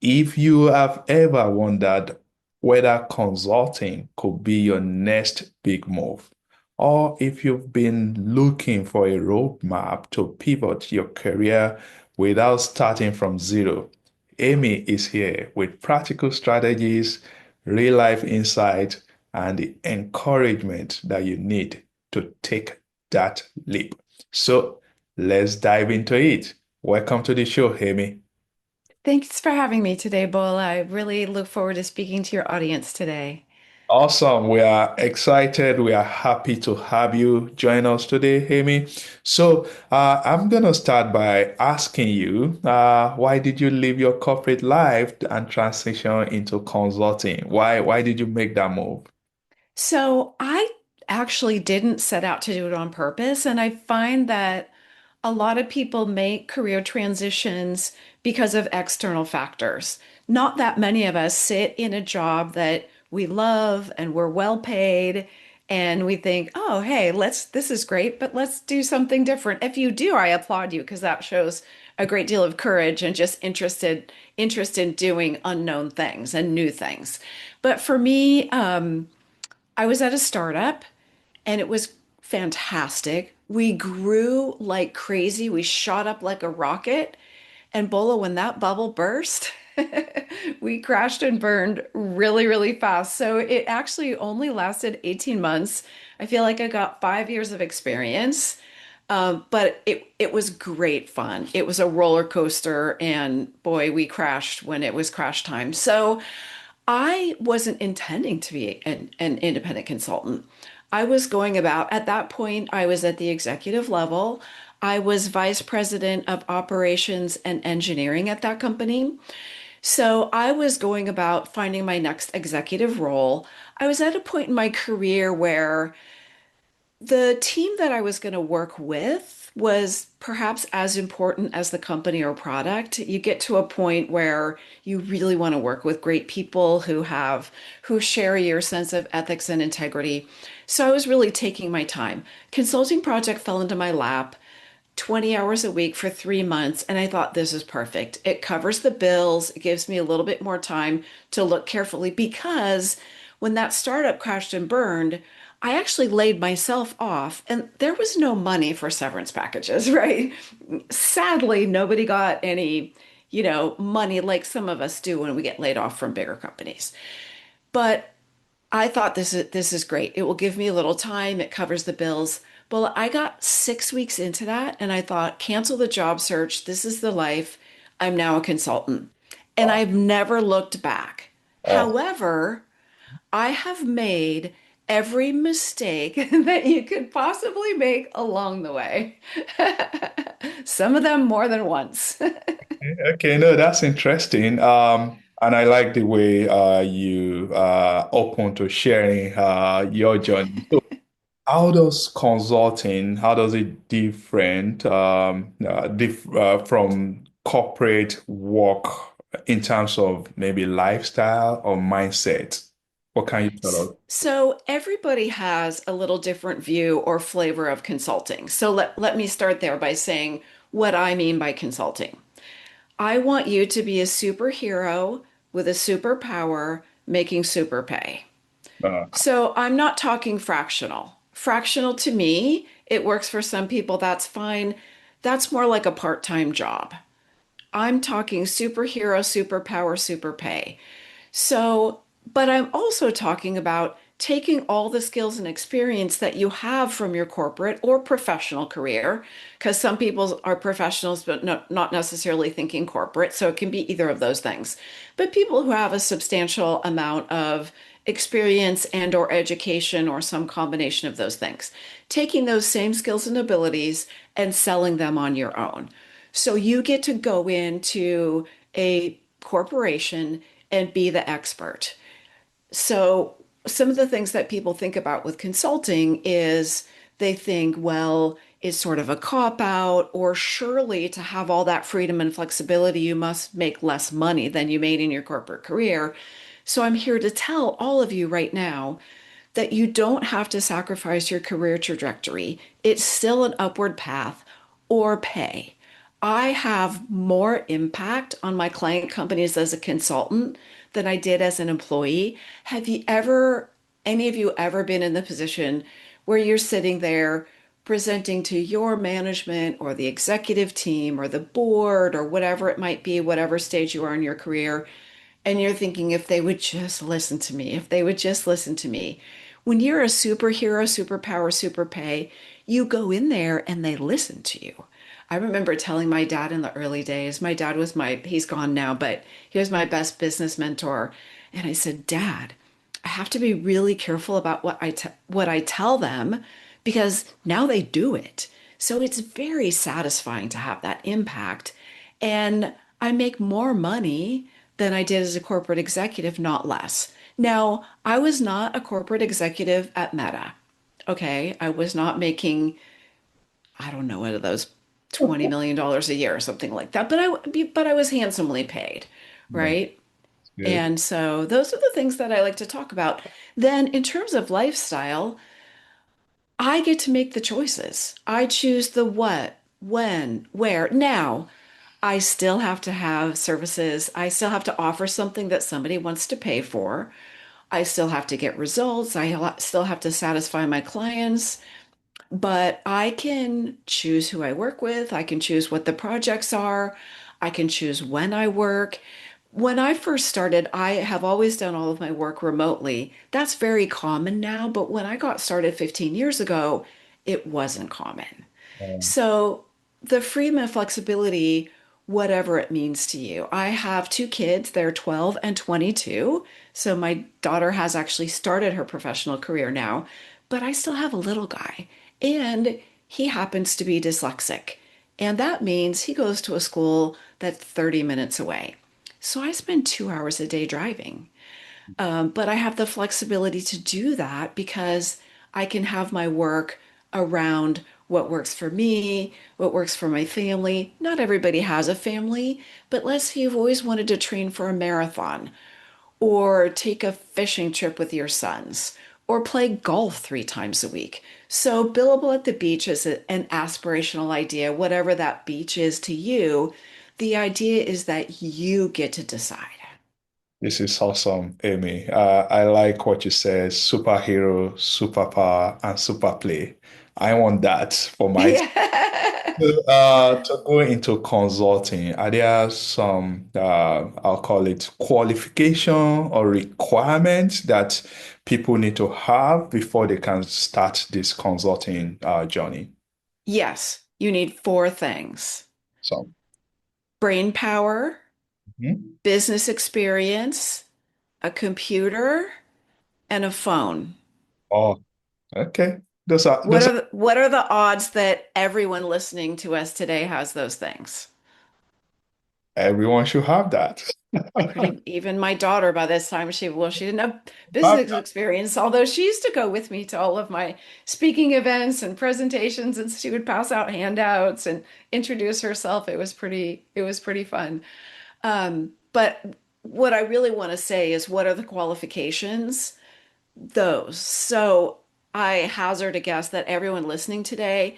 If you have ever wondered whether consulting could be your next big move, or if you've been looking for a roadmap to pivot your career without starting from zero, Amy is here with practical strategies, real life insight, and the encouragement that you need to take that leap. So let's dive into it. Welcome to the show, Amy. Thanks for having me today, Bola. I really look forward to speaking to your audience today. Awesome. We are excited. We are happy to have you join us today, Amy. So, I'm going to start by asking you, why did you leave your corporate life and transition into consulting? Why did you make that move? So, I actually didn't set out to do it on purpose, and I find that a lot of people make career transitions because of external factors. Not that many of us sit in a job that we love and we're well paid and we think, "Oh, hey, this is great, but let's do something different." If you do, I applaud you because that shows a great deal of courage and just interest in doing unknown things and new things. But for me, I was at a startup and it was fantastic. We grew like crazy. We shot up like a rocket. And Bola, when that bubble burst, we crashed and burned really, really fast. So it actually only lasted 18 months. I feel like I got 5 years of experience. But it was great fun. It was a roller coaster, and boy, we crashed when it was crash time. So I wasn't intending to be an independent consultant. I was going about, at that point, I was at the executive level. I was vice president of operations and engineering at that company. So I was going about finding my next executive role. I was at a point in my career where the team that I was going to work with was perhaps as important as the company or product. You get to a point where you really want to work with great people who share your sense of ethics and integrity. So I was really taking my time. Consulting project fell into my lap. 20 hours a week for 3 months. And I thought, this is perfect. It covers the bills. It gives me a little bit more time to look carefully because when that startup crashed and burned, I actually laid myself off and there was no money for severance packages, right? Sadly, nobody got any, money like some of us do when we get laid off from bigger companies. But I thought this is great. It will give me a little time. It covers the bills. Well, I got 6 weeks into that and I thought, cancel the job search. This is the life. I'm now a consultant. And Wow. I've never looked back. Oh, However, I have made every mistake that you could possibly make along the way. Some of them more than once. okay. No, that's interesting. And I like the way you open to sharing your journey. How does it from corporate work in terms of maybe lifestyle or mindset? What can you tell us? So everybody has a little different view or flavor of consulting. So let me start there by saying what I mean by consulting. I want you to be a superhero with a superpower making super pay. Uh, So I'm not talking fractional. Fractional to me, it works for some people, that's fine. That's more like a part-time job. I'm talking superhero, superpower, super pay. So, but I'm also talking about taking all the skills and experience that you have from your corporate or professional career, because some people are professionals, but not necessarily thinking corporate. So it can be either of those things. But people who have a substantial amount of experience and or education or some combination of those things, taking those same skills and abilities and selling them on your own. So you get to go into a corporation and be the expert. So some of the things that people think about with consulting is they think, well, it's sort of a cop out, or surely to have all that freedom and flexibility, you must make less money than you made in your corporate career. So I'm here to tell all of you right now that you don't have to sacrifice your career trajectory. It's still an upward path or pay. I have more impact on my client companies as a consultant than I did as an employee. Have you ever, any of you ever been in the position where you're sitting there presenting to your management or the executive team or the board or whatever it might be, whatever stage you are in your career, and you're thinking, if they would just listen to me, if they would just listen to me. When you're a superhero, superpower, super pay, you go in there and they listen to you. I remember telling my dad in the early days, my dad was he's gone now, but he was my best business mentor. And I said, Dad, I have to be really careful about what I tell them because now they do it. So it's very satisfying to have that impact. And I make more money than I did as a corporate executive, not less. Now, I was not a corporate executive at Meta. Okay. I was not making, I don't know, one of those $20 million a year or something like that, but I was handsomely paid, Yeah, right? good. And so those are the things that I like to talk about. Then in terms of lifestyle, I get to make the choices. I choose the what, when, where. Now, I still have to have services. I still have to offer something that somebody wants to pay for. I still have to get results. Still have to satisfy my clients, but I can choose who I work with. I can choose what the projects are. I can choose when I work. When I first started, I have always done all of my work remotely. That's very common now, but when I got started 15 years ago, it wasn't common. Um, So the freedom and flexibility, whatever it means to you. I have two kids, they're 12 and 22. So my daughter has actually started her professional career now, but I still have a little guy. And he happens to be dyslexic. And that means he goes to a school that's 30 minutes away. So I spend 2 hours a day driving. But I have the flexibility to do that because I can have my work around what works for me, what works for my family. Not everybody has a family, but let's say you've always wanted to train for a marathon or take a fishing trip with your sons or play golf 3 times a week. So, billable at the beach is an aspirational idea, whatever that beach is to you. The idea is that you get to decide. this is awesome, Amy. I like what you said, superhero, superpower, and super play. I want that for my Yeah. to go into consulting. Are there some I'll call it qualification or requirements that people need to have before they can start this consulting journey? Yes, you need four things: So, brain power, mhm. business experience, a computer, and a phone. Oh, okay. Those are What those are are what are the odds that everyone listening to us today has those things? everyone should have that. Pretty, even my daughter by this time, she didn't have Have business experience, although she used to go with me to all of my speaking events and presentations, and she would pass out handouts and introduce herself. It was pretty fun. But what I really want to say is, what are the qualifications? Those. So I hazard a guess that everyone listening today,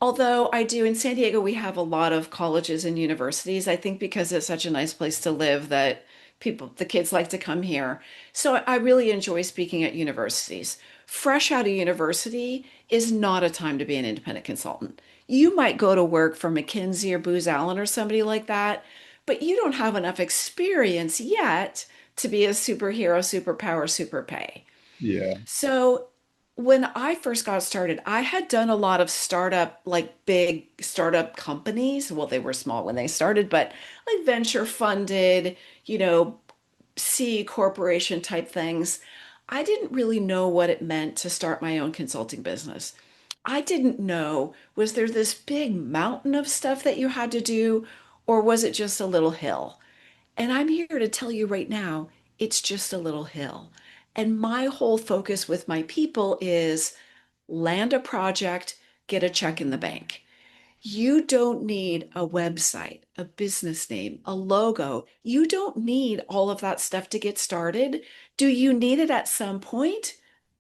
although I do in San Diego, we have a lot of colleges and universities. I think because it's such a nice place to live that the kids like to come here. So I really enjoy speaking at universities. Fresh out of university is not a time to be an independent consultant. You might go to work for McKinsey or Booz Allen or somebody like that, but you don't have enough experience yet to be a superhero, superpower, super pay. yeah. So when I first got started, I had done a lot of startup, like big startup companies. Well, they were small when they started, but like venture funded, you know, C corporation type things. I didn't really know what it meant to start my own consulting business. I didn't know, was there this big mountain of stuff that you had to do, or was it just a little hill? And I'm here to tell you right now, it's just a little hill. And my whole focus with my people is land a project, get a check in the bank. You don't need a website, a business name, a logo. You don't need all of that stuff to get started. Do you need it at some point?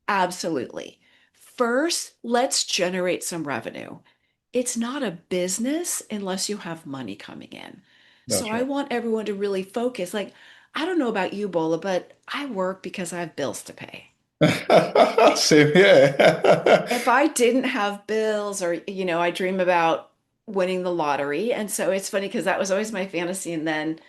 Absolutely. First, let's generate some revenue. it's not a business unless you have money coming in. So That's I right. want everyone to really focus. Like, I don't know about you, Bola, but I work because I have bills to pay. Same here. If I didn't have bills or, I dream about winning the lottery. And so it's funny because that was always my fantasy. And then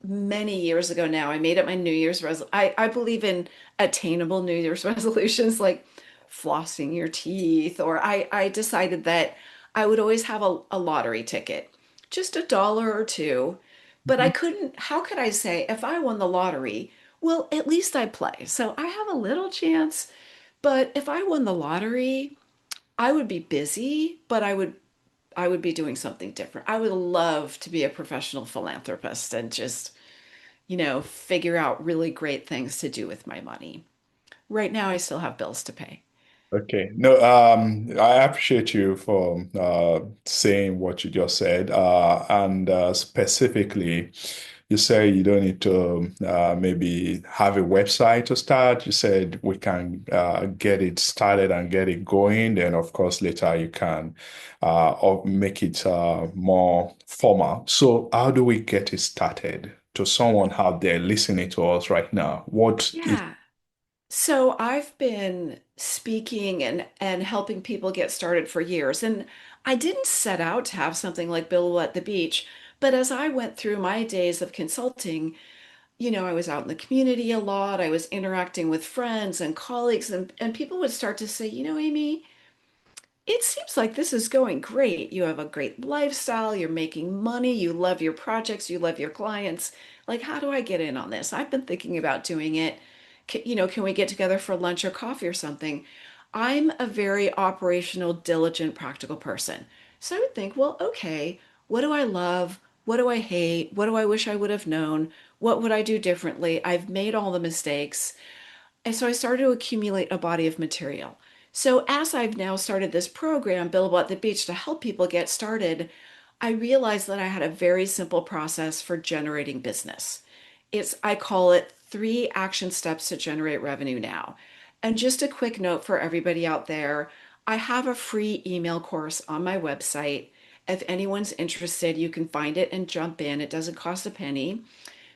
many years ago now, I made up my New Year's resolution. I believe in attainable New Year's resolutions like flossing your teeth, or I decided that I would always have a lottery ticket, just $1 or two. But I couldn't, how could I say if I won the lottery, well, at least I play. So I have a little chance. But if I won the lottery, I would be busy, but I would be doing something different. I would love to be a professional philanthropist and just figure out really great things to do with my money. Right now, I still have bills to pay. Okay. No, I appreciate you for saying what you just said. And specifically, you say you don't need to maybe have a website to start. You said we can get it started and get it going. Then, of course, later you can or make it more formal. So, how do we get it started? To someone out there listening to us right now, what is Yeah. So I've been speaking and helping people get started for years. And I didn't set out to have something like Billable at the Beach, but as I went through my days of consulting, I was out in the community a lot. I was interacting with friends and colleagues, and people would start to say, Amy, it seems like this is going great. You have a great lifestyle, you're making money, you love your projects, you love your clients. Like, how do I get in on this? I've been thinking about doing it. Can we get together for lunch or coffee or something? I'm a very operational, diligent, practical person. So I would think, well, okay, what do I love? What do I hate? What do I wish I would have known? What would I do differently? I've made all the mistakes. And so I started to accumulate a body of material. So as I've now started this program, Billable at the Beach, to help people get started, I realized that I had a very simple process for generating business. I call it 3 action steps to generate revenue now. And just a quick note for everybody out there, I have a free email course on my website. If anyone's interested, you can find it and jump in. It doesn't cost a penny,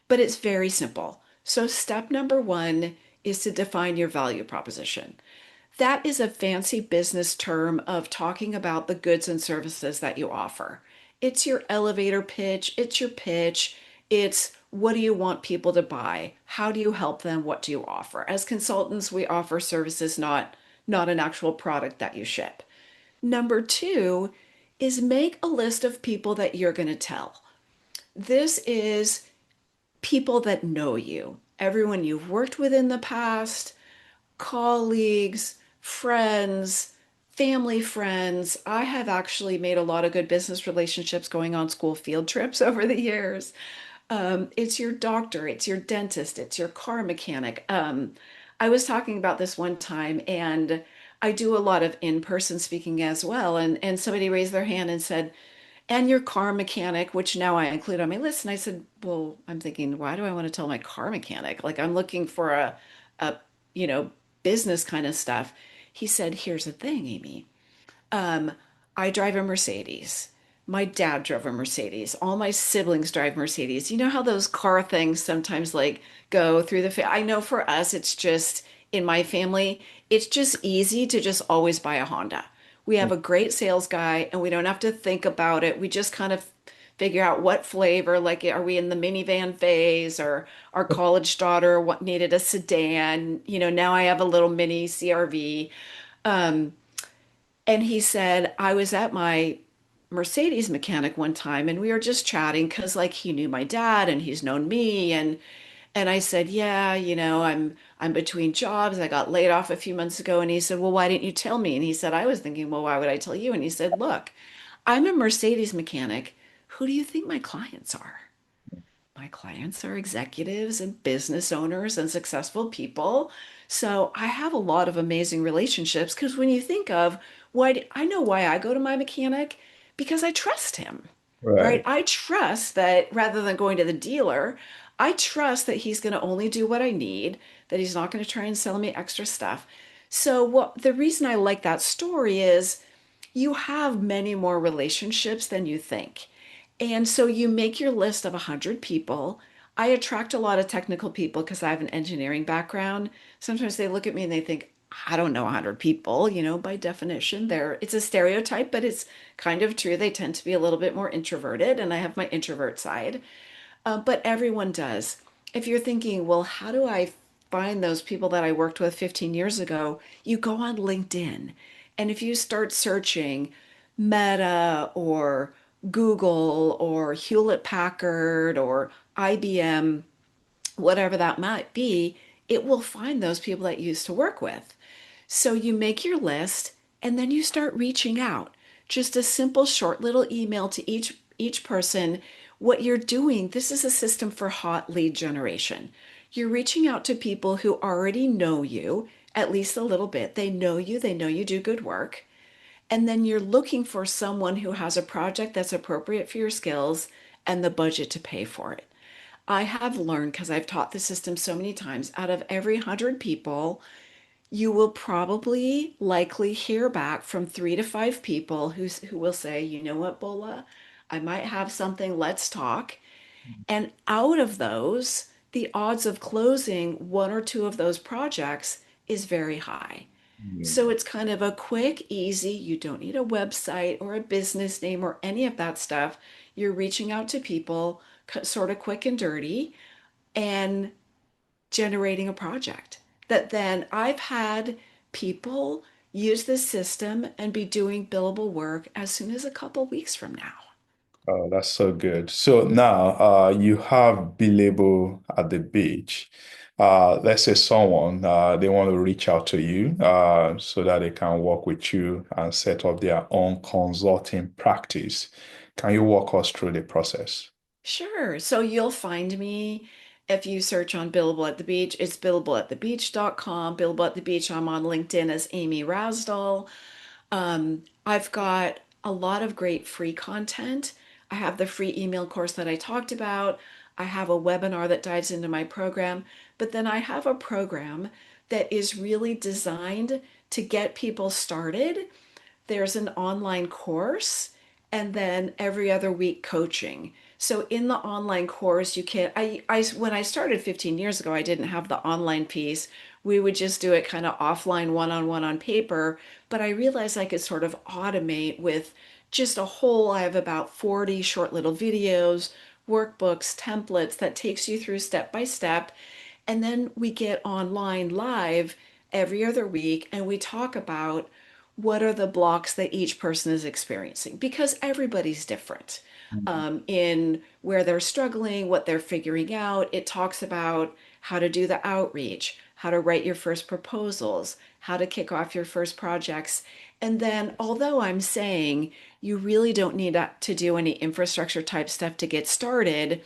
but it's very simple. So, step number one is to define your value proposition. That is a fancy business term of talking about the goods and services that you offer. It's your elevator pitch, it's your pitch, it's what do you want people to buy? How do you help them? What do you offer? As consultants, we offer services, not an actual product that you ship. Number two is make a list of people that you're going to tell. This is people that know you, everyone you've worked with in the past, colleagues, friends, family friends. I have actually made a lot of good business relationships going on school field trips over the years. It's your doctor, it's your dentist, it's your car mechanic. I was talking about this one time, and I do a lot of in-person speaking as well. And somebody raised their hand and said, and your car mechanic, which now I include on my list. And I said, well, I'm thinking, why do I want to tell my car mechanic? Like I'm looking for a, you know, business kind of stuff. He said, here's the thing, Amy. Um, I drive a Mercedes. My dad drove a Mercedes. All my siblings drive Mercedes. You know how those car things sometimes like go through I know for us, it's just in my family, it's just easy to just always buy a Honda. We have a great sales guy and we don't have to think about it. We just kind of figure out what flavor, like are we in the minivan phase, or our college daughter what needed a sedan. Now I have a little mini CRV. Um, and he said, I was at my Mercedes mechanic one time and we were just chatting because like he knew my dad and he's known me, and I said, yeah, I'm between jobs. I got laid off a few months ago. And he said, well, why didn't you tell me? And he said, I was thinking, well, why would I tell you? And he said, look, I'm a Mercedes mechanic. Who do you think my clients are? My clients are executives and business owners and successful people. So I have a lot of amazing relationships because when you think of I know why I go to my mechanic, because I trust him, right? right? I trust that rather than going to the dealer, I trust that he's going to only do what I need, that he's not going to try and sell me extra stuff. So the reason I like that story is you have many more relationships than you think. And so you make your list of 100 people. I attract a lot of technical people because I have an engineering background. Sometimes they look at me and they think, I don't know 100 people, by definition. It's a stereotype, but it's kind of true. They tend to be a little bit more introverted, and I have my introvert side. But everyone does. If you're thinking, well, how do I find those people that I worked with 15 years ago? You go on LinkedIn. And if you start searching Meta or Google or Hewlett Packard or IBM, whatever that might be, it will find those people that you used to work with. So you make your list and then you start reaching out. Just a simple short little email to each person. What you're doing, this is a system for hot lead generation. You're reaching out to people who already know you, at least a little bit. They know you do good work. And then you're looking for someone who has a project that's appropriate for your skills and the budget to pay for it. I have learned, because I've taught the system so many times, out of every 100 people, you will probably likely hear back from 3 to 5 people who will say, you know what, Bola, I might have something, let's talk. And out of those, the odds of closing one or two of those projects is very high. So it's kind of a quick, easy, you don't need a website or a business name or any of that stuff. You're reaching out to people sort of quick and dirty and generating a project that then I've had people use this system and be doing billable work as soon as a couple weeks from now. Oh, that's so good. So now you have Billable at the beach. Let's say someone they want to reach out to you so that they can work with you and set up their own consulting practice. Can you walk us through the process? Sure. So you'll find me if you search on Billable at the Beach. It's billableatthebeach.com. Billable at the Beach, I'm on LinkedIn as Amy Rasdal. I've got a lot of great free content. I have the free email course that I talked about. I have a webinar that dives into my program, but then I have a program that is really designed to get people started. There's an online course and then every other week coaching. So in the online course, you can I when I started 15 years ago, I didn't have the online piece. We would just do it kind of offline one-on-one on paper, but I realized I could sort of automate with just a whole I have about 40 short little videos, workbooks, templates that takes you through step by step. And then we get online live every other week and we talk about what are the blocks that each person is experiencing because everybody's different in where they're struggling, what they're figuring out. It talks about how to do the outreach, how to write your first proposals, how to kick off your first projects. And then, although I'm saying you really don't need to do any infrastructure type stuff to get started,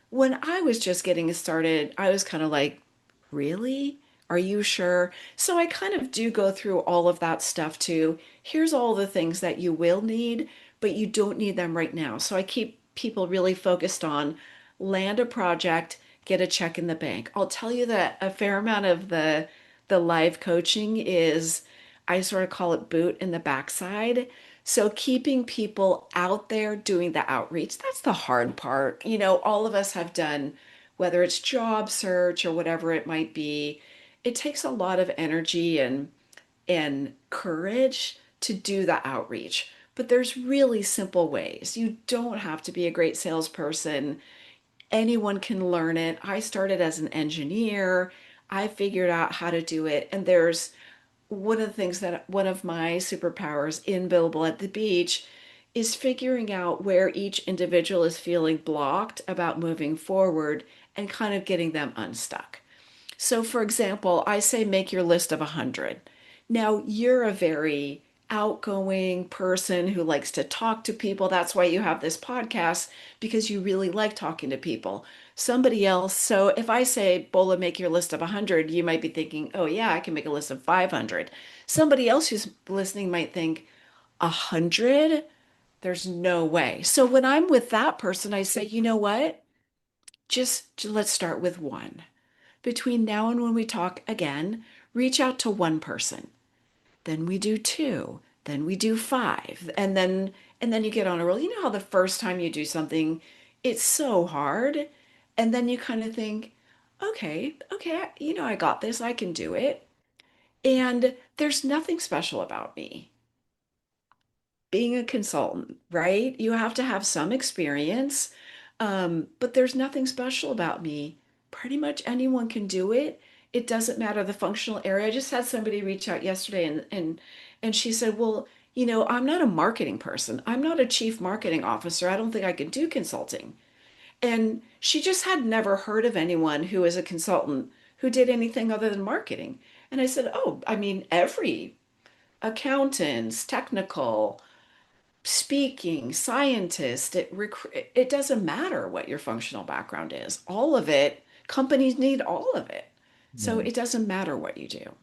when I was just getting started, I was kind of like, really? Are you sure? So I kind of do go through all of that stuff too. Here's all the things that you will need, but you don't need them right now. So I keep people really focused on land a project, get a check in the bank. I'll tell you that a fair amount of the live coaching is I sort of call it boot in the backside. So keeping people out there doing the outreach, that's the hard part. All of us have done, whether it's job search or whatever it might be, it takes a lot of energy and courage to do the outreach. But there's really simple ways. You don't have to be a great salesperson. Anyone can learn it. I started as an engineer. I figured out how to do it. And there's one of the things that one of my superpowers in Billable at the Beach is figuring out where each individual is feeling blocked about moving forward and kind of getting them unstuck. So, for example, I say make your list of 100. Now, you're a very outgoing person who likes to talk to people. That's why you have this podcast, because you really like talking to people. Somebody else, so if I say, Bola, make your list of 100, you might be thinking, oh, yeah, I can make a list of 500. Somebody else who's listening might think, 100? There's no way. So when I'm with that person, I say, you know what? Just let's start with one. Between now and when we talk again, reach out to one person. Then we do two. then we do five, and then you get on a roll. You know how the first time you do something, it's so hard, and then you kind of think, okay, okay, I got this, I can do it. And there's nothing special about me being a consultant, right? You have to have some experience, but there's nothing special about me. Pretty much anyone can do it. It doesn't matter the functional area. I just had somebody reach out yesterday and she said, "Well, I'm not a marketing person. I'm not a chief marketing officer. I don't think I can do consulting." And she just had never heard of anyone who is a consultant who did anything other than marketing. And I said, "Oh, I mean, every accountants, technical, speaking, scientist, it doesn't matter what your functional background is. All of it, companies need all of it. So Mm. it doesn't matter what you do."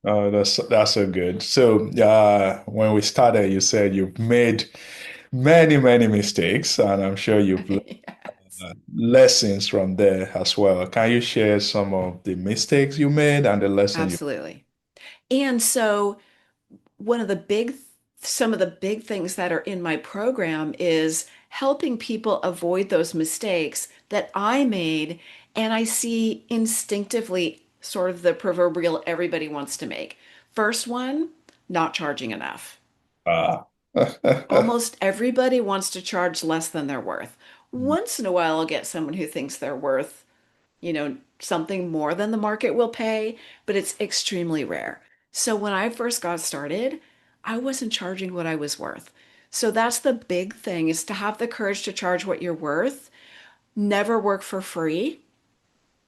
Oh, that's so good. So, when we started, you said you've made many, many mistakes, and I'm sure you've learned Yes, lessons from there as well. Can you share some of the mistakes you made and the lesson you? absolutely. And so one of the big, some of the big things that are in my program is helping people avoid those mistakes that I made and I see instinctively sort of the proverbial everybody wants to make. First one, not charging enough. Ah. Almost everybody wants to charge less than they're worth. Once in a while, I'll get someone who thinks they're worth, something more than the market will pay, but it's extremely rare. So when I first got started, I wasn't charging what I was worth. So that's the big thing is to have the courage to charge what you're worth. Never work for free.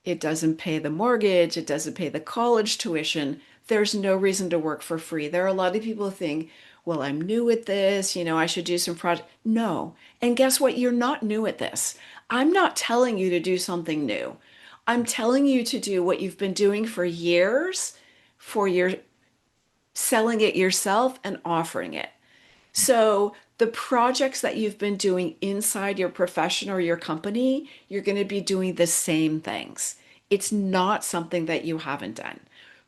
It doesn't pay the mortgage, it doesn't pay the college tuition. There's no reason to work for free. There are a lot of people who think, well, I'm new at this, I should do some project. No. And guess what? You're not new at this. I'm not telling you to do something new. I'm telling you to do what you've been doing for years, for your selling it yourself and offering it. So the projects that you've been doing inside your profession or your company, you're going to be doing the same things. It's not something that you haven't done.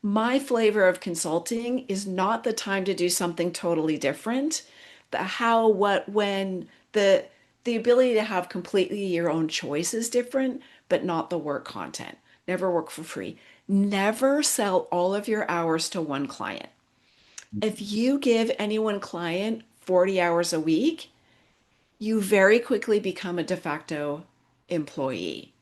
My flavor of consulting is not the time to do something totally different. The how, what, when, the ability to have completely your own choice is different, but not the work content. Never work for free. Never sell all of your hours to one client. If you give any one client 40 hours a week, you very quickly become a de facto employee.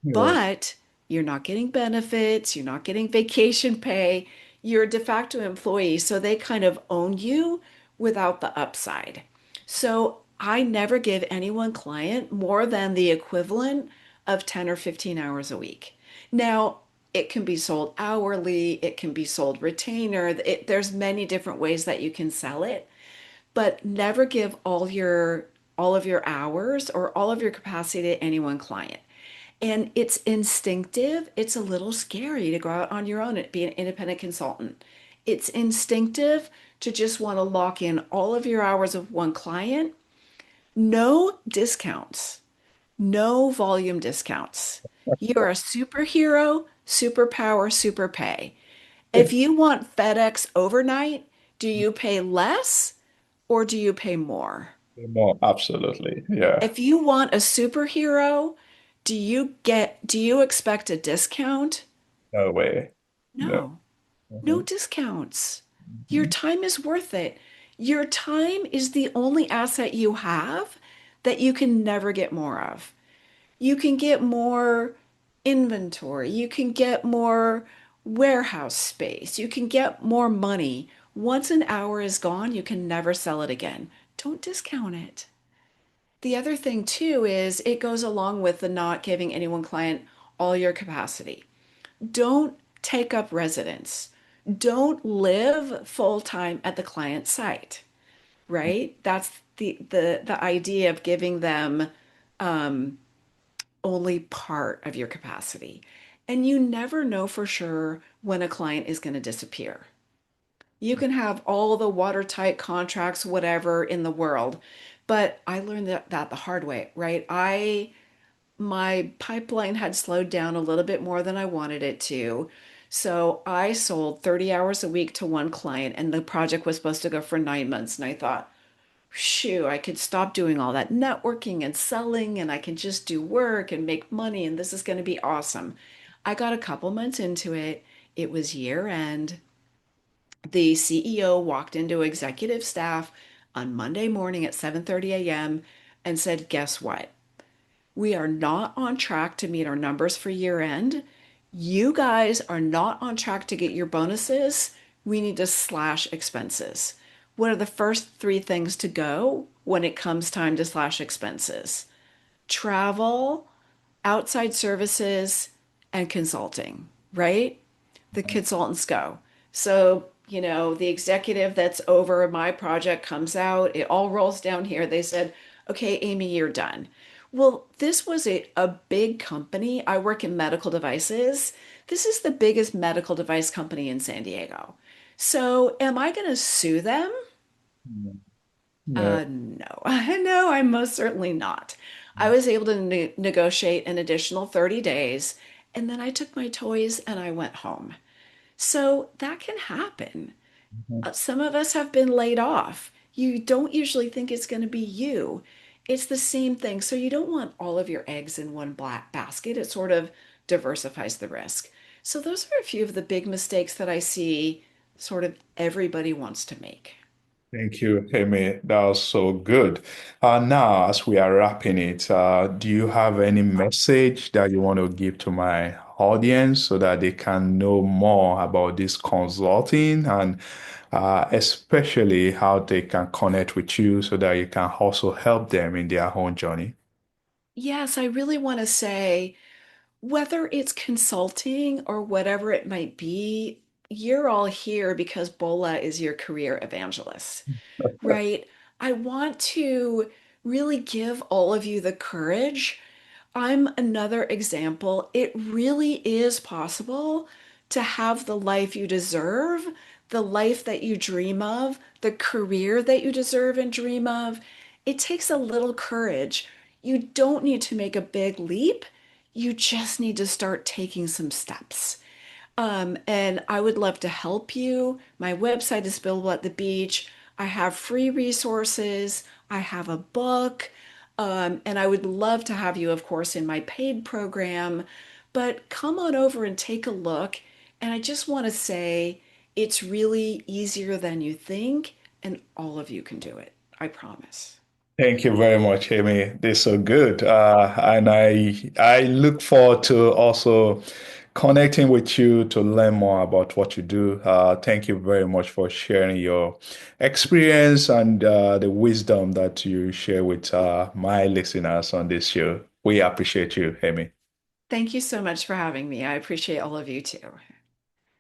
Yeah. But you're not getting benefits, you're not getting vacation pay, you're a de facto employee. So they kind of own you without the upside. So I never give any one client more than the equivalent of 10 or 15 hours a week. Now, it can be sold hourly, it can be sold retainer. There's many different ways that you can sell it, but never give all of your hours or all of your capacity to any one client. And it's instinctive. It's a little scary to go out on your own and be an independent consultant. It's instinctive to just want to lock in all of your hours of one client. No discounts, no volume discounts. You're a superhero, superpower, super pay. If you want FedEx overnight, do you pay less or do you pay more? More, absolutely. Yeah. If you want a superhero, do you expect a discount? No way. No. No, no Mhm. discounts. Your Mhm. time is worth it. Your time is the only asset you have that you can never get more of. You can get more inventory, you can get more warehouse space, you can get more money. Once an hour is gone, you can never sell it again. Don't discount it. The other thing too is it goes along with the not giving any one client all your capacity. Don't take up residence. Don't live full time at the client site, right? That's the idea of giving them only part of your capacity. And you never know for sure when a client is going to disappear. You can have all the watertight contracts, whatever in the world, but I learned that the hard way, right? My pipeline had slowed down a little bit more than I wanted it to. So I sold 30 hours a week to one client, and the project was supposed to go for 9 months. And I thought, shoo, I could stop doing all that networking and selling, and I can just do work and make money, and this is going to be awesome. I got a couple months into it. It was year end. The CEO walked into executive staff on Monday morning at 7:30 a.m. and said, "Guess what? We are not on track to meet our numbers for year end. You guys are not on track to get your bonuses. We need to slash expenses." What are the first three things to go when it comes time to slash expenses? Travel, outside services, and consulting, right? The consultants go. So, the executive that's over my project comes out, it all rolls down here. They said, "Okay, Amy, you're done." Well, this was a big company. I work in medical devices. This is the biggest medical device company in San Diego. So, am I going to sue them? Yeah. No, no, I'm most certainly not. I was able to negotiate an additional 30 days, and then I took my toys and I went home. So that can happen. Some of us have been laid off. You don't usually think it's going to be you. It's the same thing. So you don't want all of your eggs in one black basket. It sort of diversifies the risk. So those are a few of the big mistakes that I see sort of everybody wants to make. Thank you, Amy. That was so good. Now, as we are wrapping it, do you have any message that you want to give to my audience so that they can know more about this consulting and especially how they can connect with you so that you can also help them in their own journey? Yes, I really want to say, whether it's consulting or whatever it might be, you're all here because Bola is your career evangelist, right? I want to really give all of you the courage. I'm another example. It really is possible to have the life you deserve, the life that you dream of, the career that you deserve and dream of. It takes a little courage. You don't need to make a big leap. You just need to start taking some steps. And I would love to help you. My website is Billable at the Beach. I have free resources. I have a book. And I would love to have you, of course, in my paid program. But come on over and take a look. And I just want to say it's really easier than you think, and all of you can do it. I promise. Thank you very much, Amy. This is so good. And I look forward to also connecting with you to learn more about what you do. Thank you very much for sharing your experience and the wisdom that you share with my listeners on this show. We appreciate you, Amy. Thank you so much for having me. I appreciate all of you too.